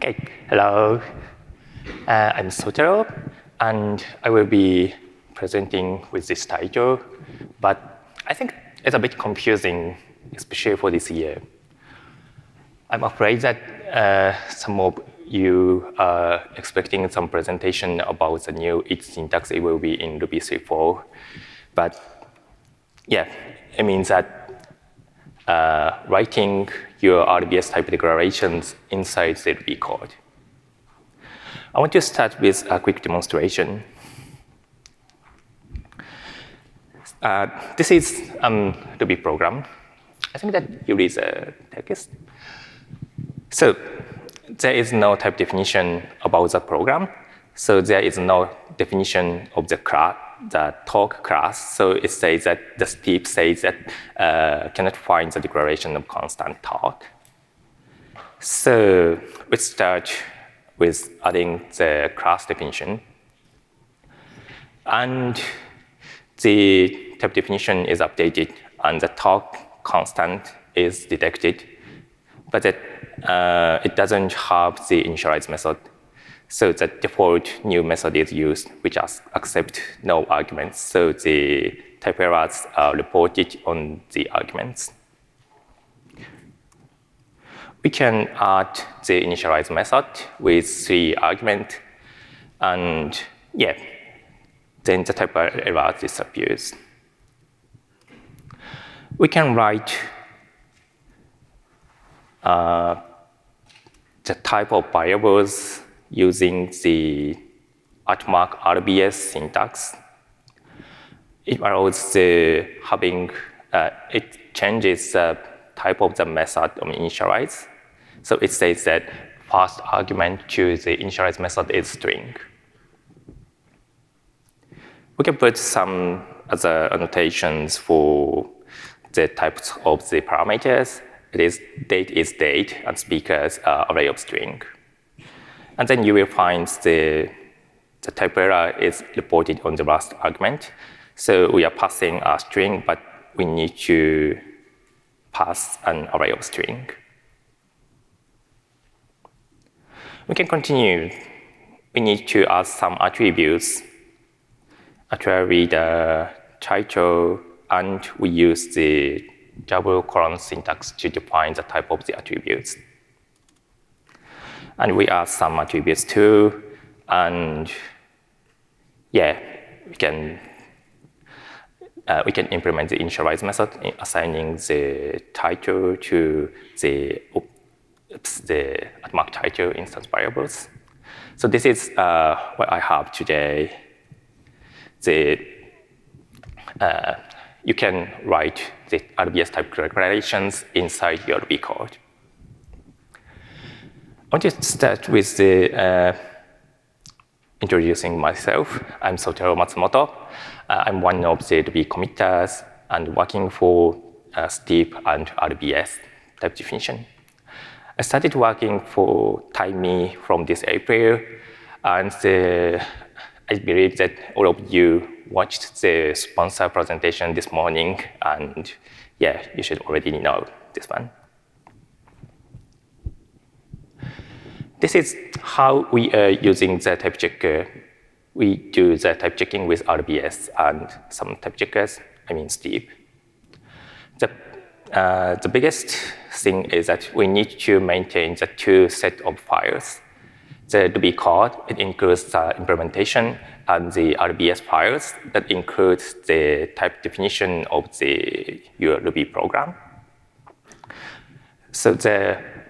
Okay, hello. I'm Soutaro, and I will be presenting with this title, but I think it's a bit confusing, especially for this year. I'm afraid that some of you are expecting some presentation about the new its syntax. It will be in Ruby 3.4, but yeah, it means that writing your RBS type declarations inside the Ruby code. I want to start with a quick demonstration. This is a Ruby program. I think that you read the text. So there is no type definition about the program. So there is no definition of the class, the talk class. So it says that the steep says that cannot find the declaration of constant talk. So let's start with adding the class definition. And the type definition is updated, and the talk constant is detected, but it doesn't have the initialize method. So the default new method is used, which accepts no arguments. So the type errors are reported on the arguments. We can add the initialize method with 3 arguments, and yeah, then the type error disappears. We can write the type of variables using the @RBS syntax. It allows it changes the type of the method of initialize. So it says that first argument to the initialize method is string. We can put some other annotations for the types of the parameters. Date is date, and speakers are array of string. And then you will find the type error is reported on the last argument. So we are passing a string, but we need to pass an array of string. We can continue. We need to add some attributes. Actually, the title, and we use the double colon syntax to define the type of the attributes. And we add some attributes too, and yeah, we can implement the initialize method, assigning the title to the @title instance variables. So this is what I have today. You can write the RBS type declarations inside your Ruby code. I want to start with introducing myself. I'm Soutaro Matsumoto. I'm one of the Ruby committers and working for Steep and RBS type definition. I started working for Timee from this April, and I believe that all of you watched the sponsor presentation this morning, and yeah, you should already know this one. This is how we are using the type checker. We do the type checking with RBS and some type checkers, I mean Steep. The biggest thing is that we need to maintain the 2 sets of files. The Ruby code, it includes the implementation, and the RBS files that includes the type definition of your Ruby program. So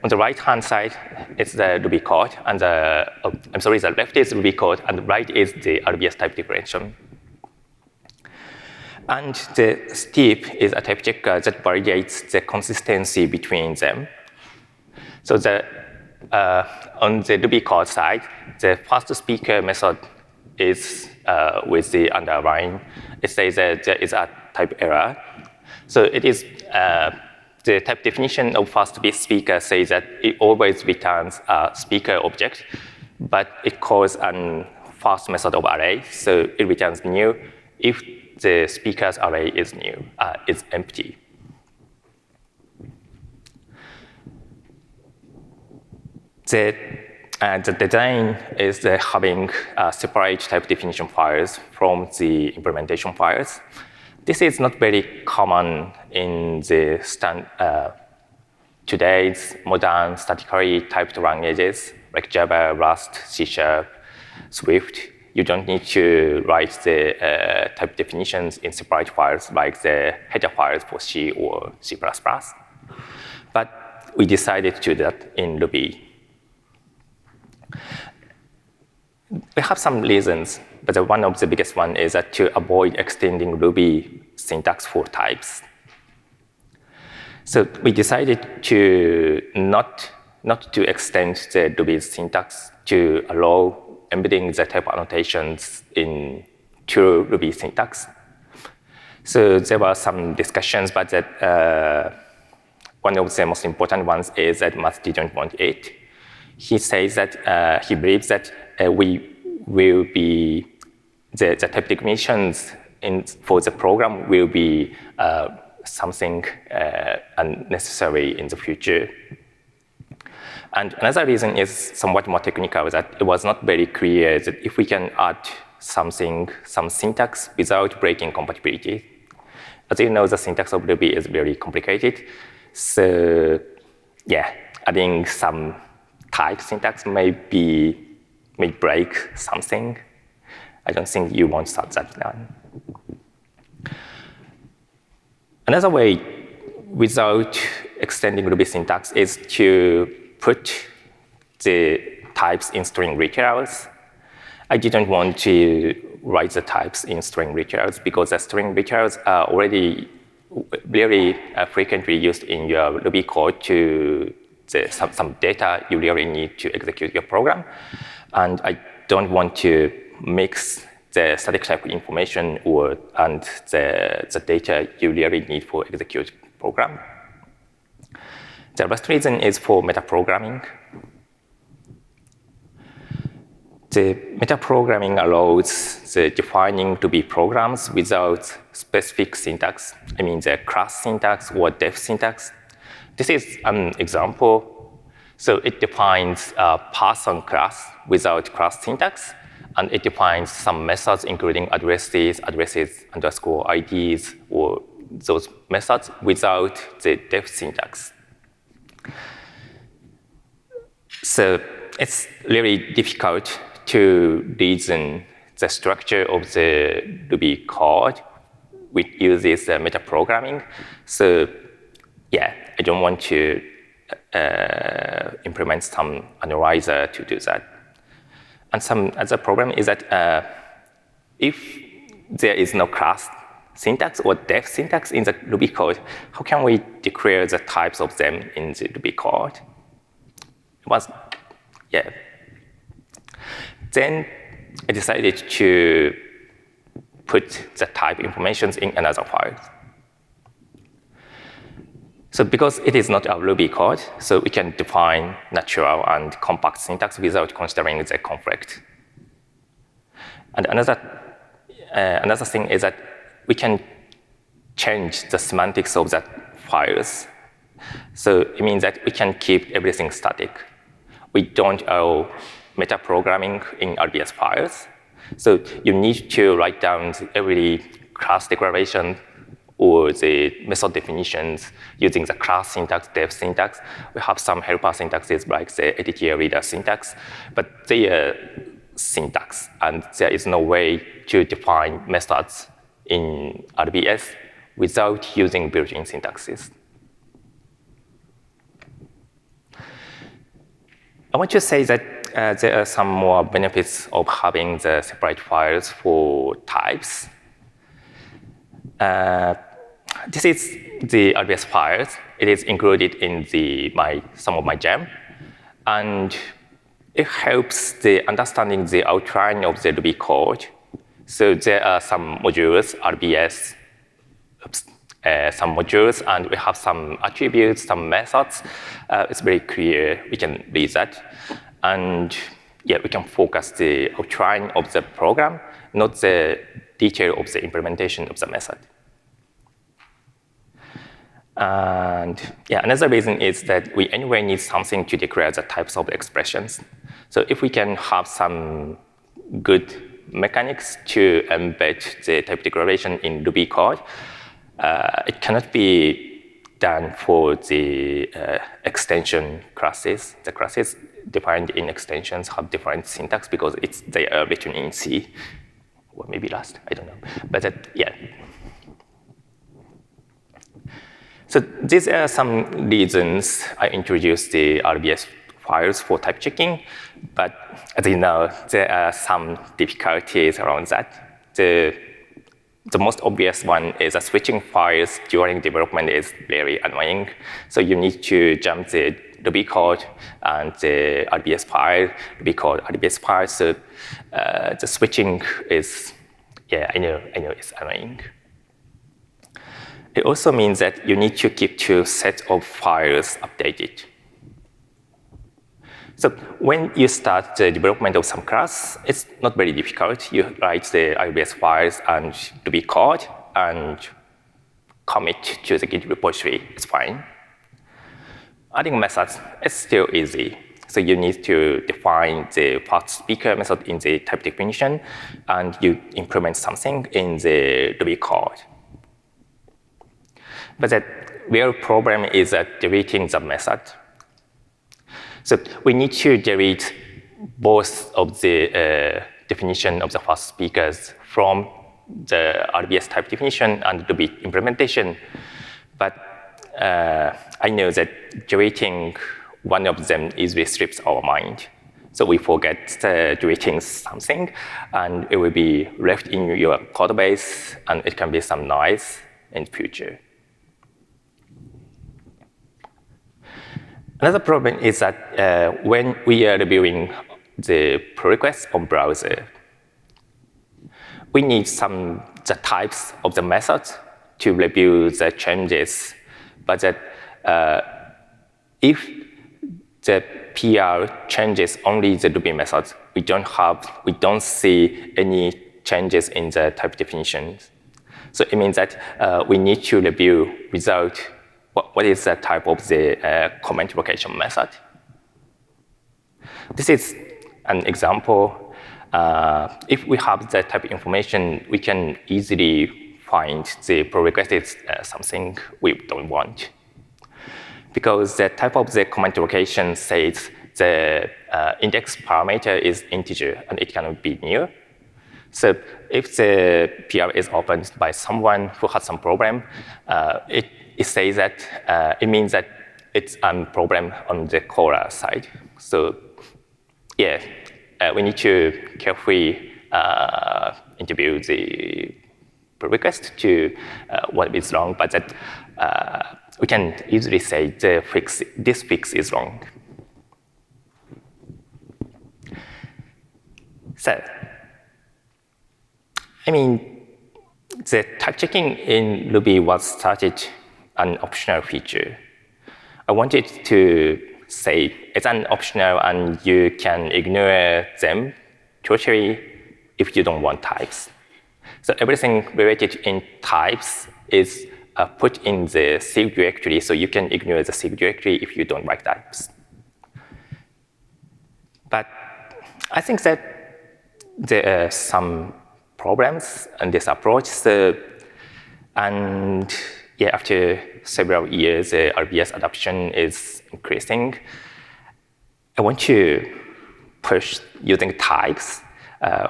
on the right-hand side, it's the Ruby code, and the left is Ruby code, and the right is the RBS type declaration. And the Steep is a type checker that validates the consistency between them. So on the Ruby code side, the first speaker method is with the underline. It says that there is a type error. So it is the type definition of first speaker says that it always returns a speaker object, but it calls a first method of array, so it returns new if the speaker's array is empty. The And the design is having separate type definition files from the implementation files. This is not very common in the today's modern statically typed languages like Java, Rust, C#, Swift. You don't need to write the type definitions in separate files like the header files for C or C++. But we decided to do that in Ruby. We have some reasons, but one of the biggest one is that to avoid extending Ruby syntax for types. So we decided to not to extend the Ruby syntax to allow embedding the type annotations in true Ruby syntax. So there were some discussions, but that one of the most important ones is that Matt didn't want it. He says that he believes that we will be the type definitions for the program will be something unnecessary in the future. And another reason is somewhat more technical, that it was not very clear that if we can add some syntax without breaking compatibility. As you know, the syntax of Ruby is very complicated. So yeah, adding some type syntax may break something. I don't think you want that done. Another way without extending Ruby syntax is to put the types in string literals. I didn't want to write the types in string literals because the string literals are already very frequently used in your Ruby code to some data you really need to execute your program. And I don't want to mix the static type information and the data you really need for execute program. The last reason is for metaprogramming. The metaprogramming allows the defining Ruby programs without specific syntax. I mean the class syntax or def syntax. This is an example. So it defines a person class without class syntax, and it defines some methods including addresses underscore IDs, or those methods without the def syntax. So it's really difficult to reason the structure of the Ruby code which uses metaprogramming. So yeah, I don't want to implement some analyzer to do that. And some other problem is that if there is no class syntax or def syntax in the Ruby code, how can we declare the types of them in the Ruby code? Yeah. Then I decided to put the type information in another file. So because it is not a Ruby code, so we can define natural and compact syntax without considering the conflict. And another thing is that we can change the semantics of the files. So it means that we can keep everything static. We don't allow metaprogramming in RBS files. So you need to write down every class declaration or the method definitions using the class syntax, def syntax. We have some helper syntaxes like the ATTL reader syntax, but they are syntax, and there is no way to define methods in RBS without using built-in syntaxes. I want to say that there are some more benefits of having the separate files for types. This is the RBS files. It is included in some of my gem, and it helps the understanding the outline of the Ruby code. So there are some modules, RBS, some modules, and we have some attributes, some methods. It's very clear. We can read that, and yeah, we can focus the outline of the program, not the detail of the implementation of the method. And yeah, another reason is that we anyway need something to declare the types of expressions. So if we can have some good mechanics to embed the type declaration in Ruby code, it cannot be done for the extension classes. The classes defined in extensions have different syntax because they are written in C, or maybe Rust, I don't know. But yeah. So these are some reasons I introduced the RBS files for type checking, but as you know, there are some difficulties around that. The most obvious one is that switching files during development is very annoying. So you need to jump the Ruby code and the RBS file, Ruby code, RBS file. So the switching is, yeah, I know it's annoying. It also means that you need to keep two sets of files updated. So when you start the development of some class, it's not very difficult. You write the RBS files and Ruby code and commit to the Git repository. It's fine. Adding methods is still easy. So you need to define the first speaker method in the type definition, and you implement something in the Ruby code. But the real problem is deleting the method. So we need to delete both of the definition of the first speakers from the RBS type definition and Ruby implementation. But I know that deleting one of them easily strips our mind. So we forget deleting something, and it will be left in your code base, and it can be some noise in the future. Another problem is that when we are reviewing the pull requests on browser, we need the types of the methods to review the changes. But if the PR changes only the Ruby methods, we don't see any changes in the type definitions. So it means that we need to review without what is the type of the comment location method. This is an example. If we have the type information, we can easily find the pull request is something we don't want. Because the type of the comment location says the index parameter is integer and it cannot be new. So if the PR is opened by someone who has some problem, it says that it means that it's a problem on the caller side. So yeah, we need to carefully interview the pull request to what is wrong, but that we can easily say this fix is wrong. So, I mean, the type checking in Ruby was started an optional feature. I wanted to say it's an optional and you can ignore them totally if you don't want types. So everything related in types is put in the C directory, so you can ignore the C directory if you don't like types. But I think that there are some problems in this approach. And yeah, after several years, the RBS adoption is increasing. I want to push using types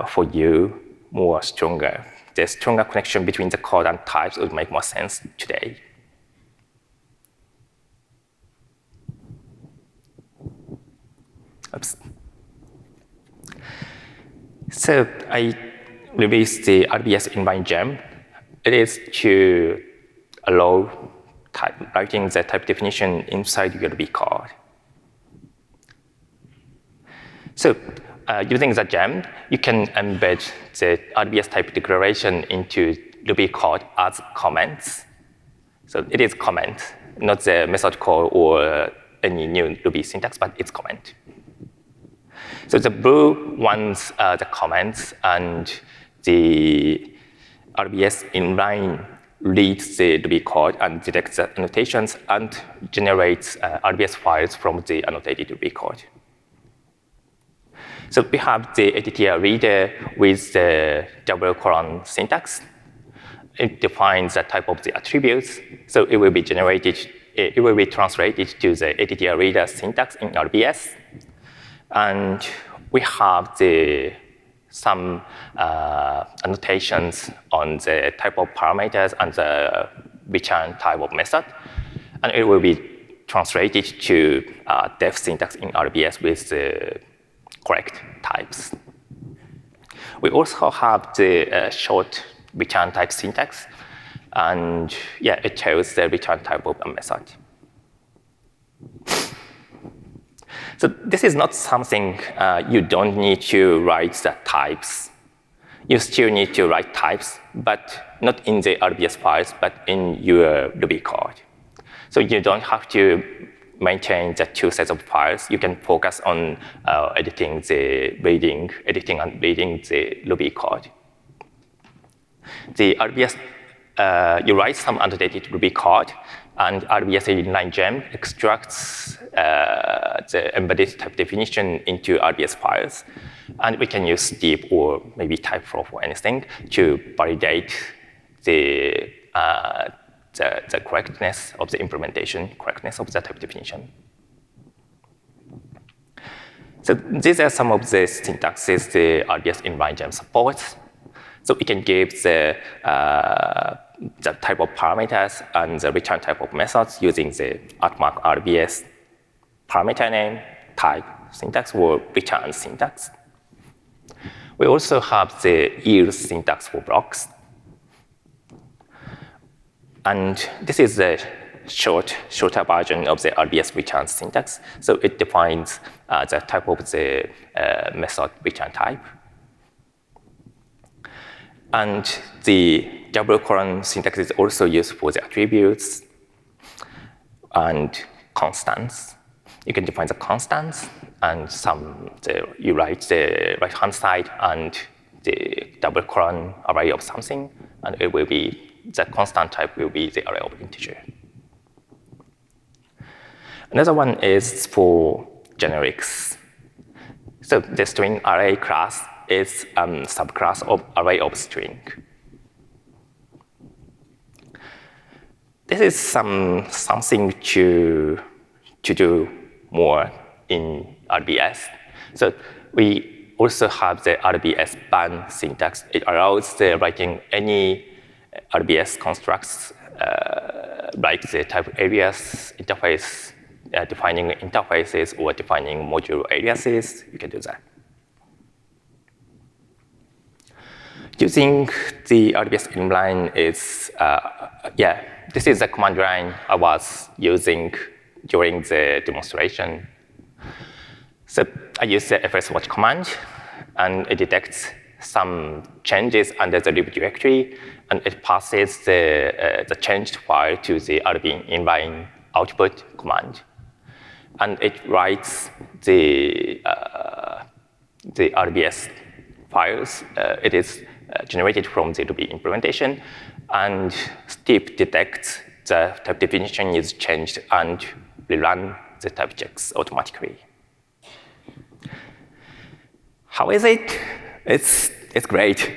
for you more stronger. The stronger connection between the code and types would make more sense today. Oops. So I released the RBS inline gem. It is to allow writing the type definition inside your Ruby code. So using the gem, you can embed the RBS type declaration into Ruby code as comments. So it is comment, not the method call or any new Ruby syntax, but it's comment. So the blue ones are the comments, and the RBS inline reads the Ruby code and detects the annotations and generates RBS files from the annotated Ruby code. So we have the ATTR reader with the double colon syntax. It defines the type of the attributes. So it will be generated, it will be translated to the ATTR reader syntax in RBS. And we have some annotations on the type of parameters and the return type of method. And it will be translated to def syntax in RBS with the correct types. We also have the short return type syntax. And yeah, it tells the return type of a method. So this is not something you don't need to write the types. You still need to write types, but not in the RBS files, but in your Ruby code. So you don't have to maintain the two sets of files. You can focus on editing and reading the Ruby code. The RBS, you write some annotated Ruby code, and RBS inline gem extracts the embedded type definition into RBS files. And we can use deep or maybe typeflow or anything to validate the correctness of the implementation, correctness of the type definition. So these are some of the syntaxes the RBS inline gem supports. So we can give the type of parameters and the return type of methods using the @RBS parameter name, type syntax, or return syntax. We also have the yield syntax for blocks. And this is the shorter version of the RBS return syntax. So it defines the type of the method return type. And the double colon syntax is also used for the attributes and constants. You can define the constants and you write the right-hand side and the double colon array of something, and it will be the constant type will be the array of integer. Another one is for generics. So the string array class is a subclass of array of string. This is something to do more in RBS. So we also have the RBS ban syntax. It allows the writing any RBS constructs like the type alias interface, defining interfaces or defining module aliases. You can do that. Using the RBS inline is, this is the command line I was using during the demonstration. So I use the fswatch command, and it detects some changes under the lib directory, and it passes the changed file to the RB inline output command. And it writes the RBS files. It is generated from the Ruby implementation, and Steep detects the type definition is changed and rerun the type checks automatically. How is it? It's great.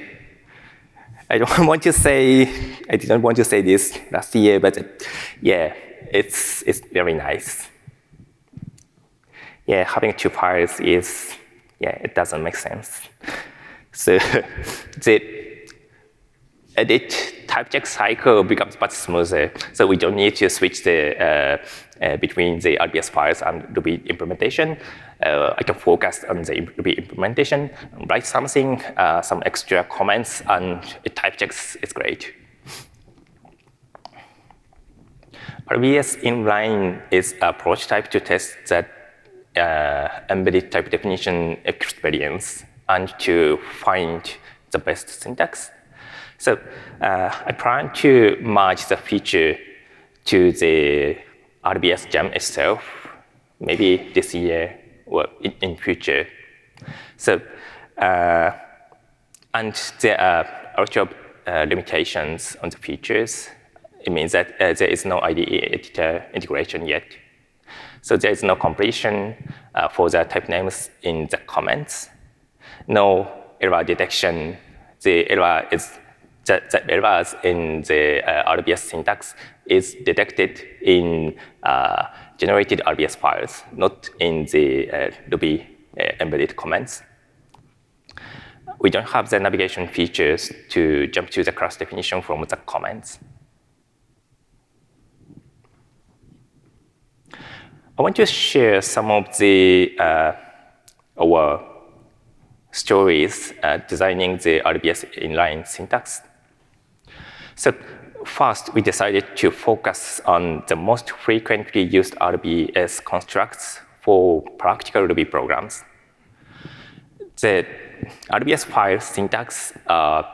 I didn't want to say this last year, but it's very nice. Yeah, having two files it doesn't make sense. So the edit type check cycle becomes much smoother. So we don't need to switch between the RBS files and Ruby implementation. I can focus on the Ruby implementation, write something, some extra comments, and it type checks. It's great. RBS inline is a prototype to test that embedded type definition experience and to find the best syntax. So I plan to merge the feature to the RBS gem itself, maybe this year or in future. So and there are limitations on the features. It means that there is no IDE editor integration yet. So there is no completion for the type names in the comments. No error detection. The errors in the RBS syntax is detected in generated RBS files, not in the Ruby embedded comments. We don't have the navigation features to jump to the class definition from the comments. I want to share some of the our stories designing the RBS inline syntax. So first, we decided to focus on the most frequently used RBS constructs for practical Ruby programs. The RBS file syntax are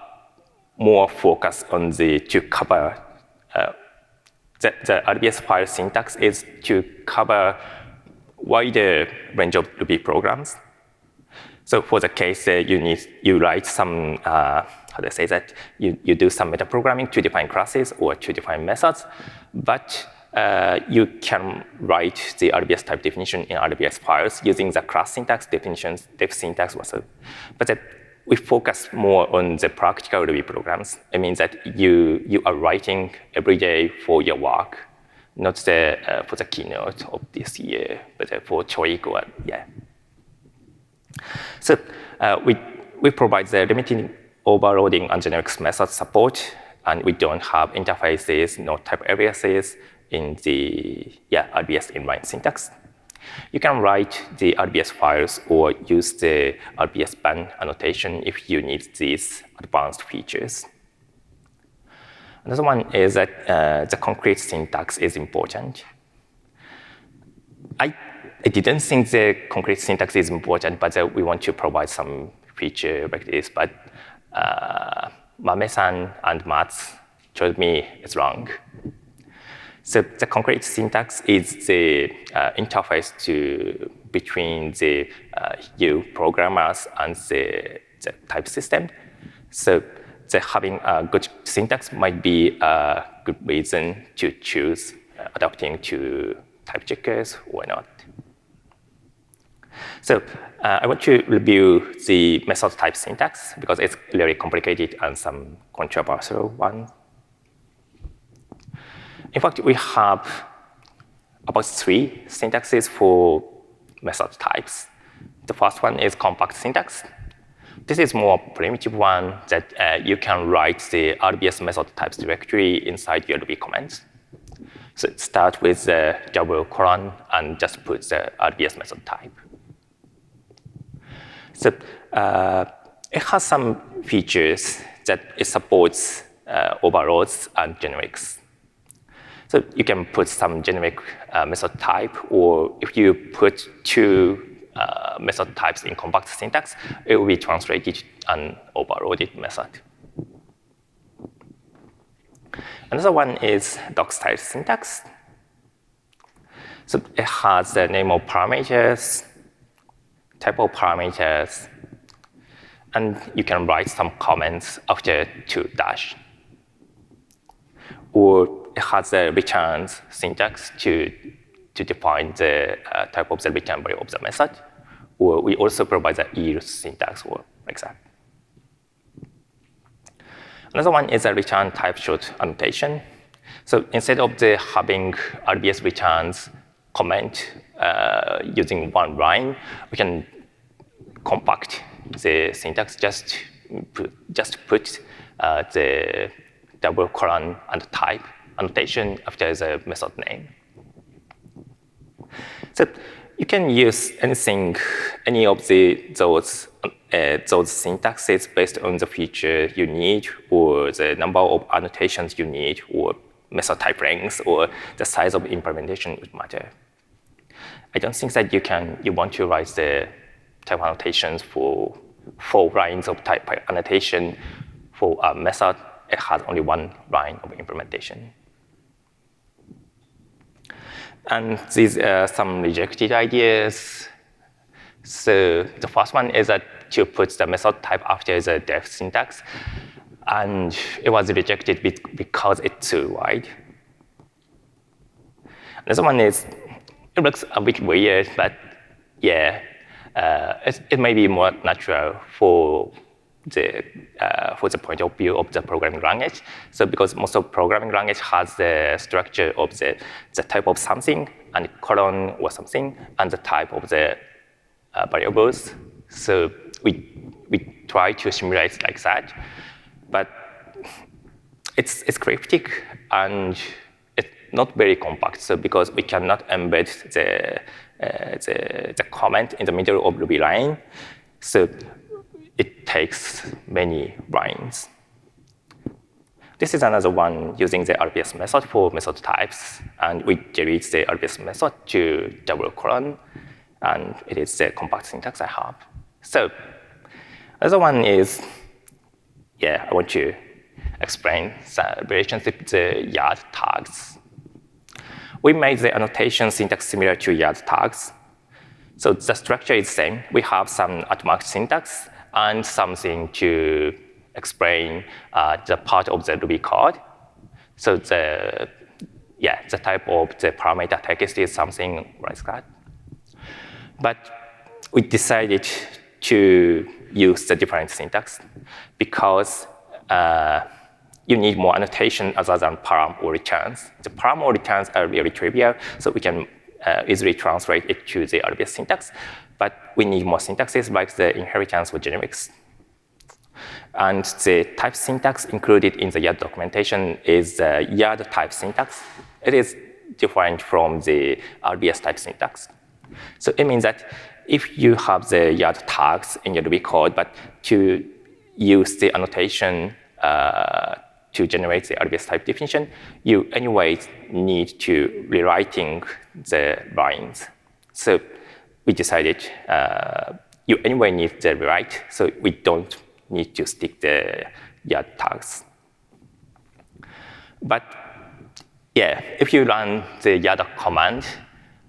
more focused on the RBS file syntax is to cover wider range of Ruby programs. So for the case you write some, how do I say that? You do some metaprogramming to define classes or to define methods, but you can write the RBS type definition in RBS files using the class syntax definitions, def syntax also. But we focus more on the practical Ruby programs. It means that you are writing every day for your work, not for the keynote of this year, but for TOEIC or, yeah. So we provide the limited overloading and generics method support, and we don't have interfaces, no type aliases in the RBS inline syntax. You can write the RBS files or use the RBS band annotation if you need these advanced features. Another one is that the concrete syntax is important. I didn't think the concrete syntax is important, but we want to provide some feature like this. But Mame-san and Mats told me it's wrong. So the concrete syntax is the interface between the you programmers and the type system. So having a good syntax might be a good reason to choose adapting to type checkers or not. So I want to review the method type syntax because it's really complicated and some controversial one. In fact, we have about 3 syntaxes for method types. The first one is compact syntax. This is more primitive one that you can write the RBS method types directly inside your Ruby commands. So start with the double colon and just put the RBS method type. So it has some features that it supports overloads and generics. So you can put some generic method type, or if you put 2 method types in compact syntax, it will be translated an overloaded method. Another one is doc-style syntax. So it has the name of parameters, type of parameters, and you can write some comments after 2 dash. Or it has a returns syntax to define the type of the return value of the method. Or we also provide the yield syntax or like that. Another one is a return type short annotation. So instead of having RBS returns comment using 1 line, we can compact the syntax, just put the double colon and type annotation after the method name. So you can use any of those syntaxes based on the feature you need, or the number of annotations you need, or method type ranks, or the size of implementation would matter. I don't think that you want to write the type annotations for 4 lines of type annotation for a method. It has only 1 line of implementation. And these are some rejected ideas. So the first one is that to put the method type after the def syntax. And it was rejected because it's too wide. This one is, it looks a bit weird, but yeah, it may be more natural for the point of view of the programming language. So because most of programming language has the structure of the type of something and colon or something and the type of the variables. So we try to simulate like that, but it's cryptic and it's not very compact. So because we cannot embed the comment in the middle of Ruby line, so it takes many lines. This is another one using the RPS method for method types, and we delete the RPS method to double colon, and it is the compact syntax I have. So another one is, I want to explain the relationship with the yard tags. We made the annotation syntax similar to yard tags. So the structure is the same. We have some at-mark syntax and something to explain the part of the Ruby code. So the type of the parameter text is something like that. But we decided to use the different syntax because you need more annotation other than param or returns. The param or returns are really trivial, so we can easily translate it to the RBS syntax. But we need more syntaxes like the inheritance or generics. And the type syntax included in the YARD documentation is the YARD type syntax. It is different from the RBS type syntax. So it means that if you have the YARD tags in your Ruby code, but to use the annotation to generate the RBS type definition, you anyway need to rewriting the lines. So we decided you anyway need the rewrite, so we don't need to stick the YARD tags. But if you run the YARD command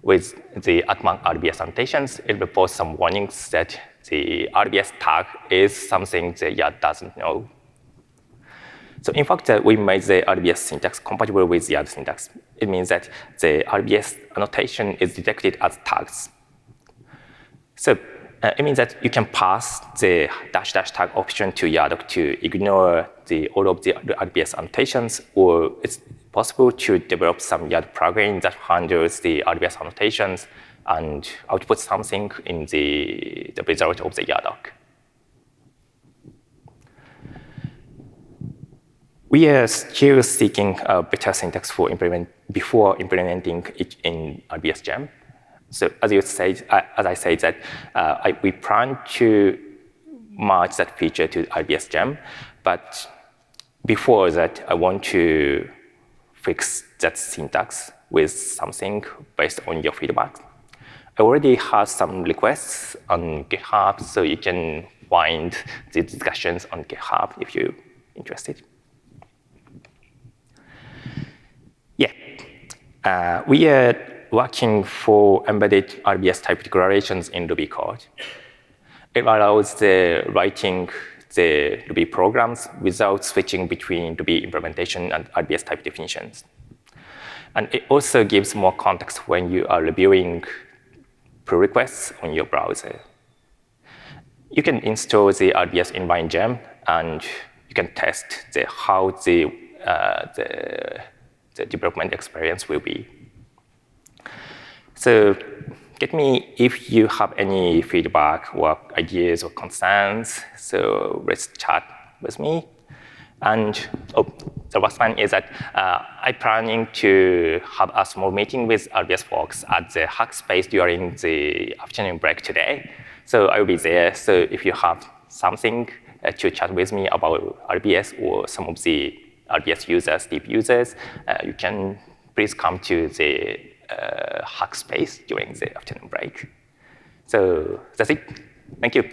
with the at-mark RBS annotations, it reports some warnings that the RBS tag is something the YARD doesn't know. So in fact, we made the RBS syntax compatible with YARD syntax. It means that the RBS annotation is detected as tags. So it means that you can pass the -- tag option to YARD to ignore all of the RBS annotations, or it's possible to develop some YARD plugin that handles the RBS annotations and output something in the result of the YARD. We are still seeking a better syntax before implementing it in RBS Gem. So as I said that we plan to merge that feature to RBS Gem, but before that, I want to fix that syntax with something based on your feedback. I already have some requests on GitHub, so you can find the discussions on GitHub if you're interested. We are working for embedded RBS type declarations in Ruby code. It allows the writing the Ruby programs without switching between Ruby implementation and RBS type definitions. And it also gives more context when you are reviewing pull requests on your browser. You can install the RBS inline gem, and you can test how the development experience will be. So get me if you have any feedback or ideas or concerns. So let's chat with me. And the last one is that I'm planning to have a small meeting with RBS folks at the Hackspace during the afternoon break today. So I will be there. So if you have something to chat with me about RBS or some of the RBS users, deep users, you can please come to the Hackspace during the afternoon break. So that's it. Thank you.